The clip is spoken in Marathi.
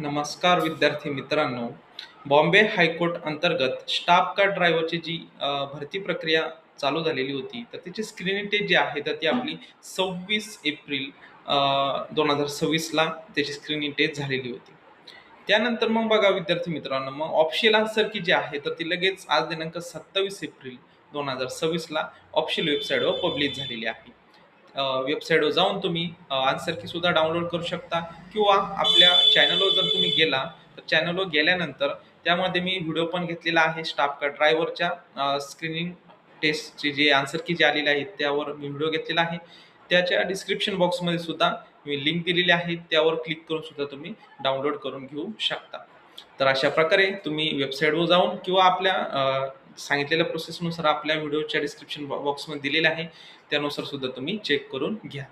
नमस्कार विद्यार्थी मित्रांनो. बॉम्बे हायकोर्ट अंतर्गत स्टाफ कार ड्रायव्हरची जी भरती प्रक्रिया चालू झालेली होती, तर त्याची स्क्रीनिंग टेस्ट जी आहे, तर ती आपली 26 एप्रिल 2026ला त्याची स्क्रीनिंग टेस्ट झालेली होती. त्यानंतर मग बघा विद्यार्थी मित्रांनो, मग ऑफिशियल आन्सर की जी आहे, तर ती लगेच आज दिनांक 27 एप्रिल 2026ला ऑफिशियल वेबसाईटवर पब्लिश झालेली आहे. वेबसाईटवर जाऊन तुम्ही आन्सर की सुद्धा डाउनलोड करू शकता किंवा आपल्या चॅनलवर जर तुम्ही गेला, तर चॅनलवर गेल्यानंतर त्यामध्ये मी व्हिडिओ पण घेतलेला आहे स्टाफ कार ड्रायव्हरच्या स्क्रीनिंग टेस्टचे जे आन्सर की जे आलेले आहेत त्यावर मी व्हिडिओ घेतलेला आहे. त्याच्या डिस्क्रिप्शन बॉक्समध्ये सुद्धा मी लिंक दिलेली आहे, त्यावर क्लिक करून सुद्धा तुम्ही डाउनलोड करून घेऊ शकता. तर अशा प्रकारे तुम्ही वेबसाईटवर जाऊन किंवा आपल्या सांगितलेल्या प्रोसेसनुसार आपल्या व्हिडिओच्या डिस्क्रिप्शन बॉक्समध्ये दिलेलं आहे, त्यानुसार सुद्धा तुम्ही चेक करून घ्या.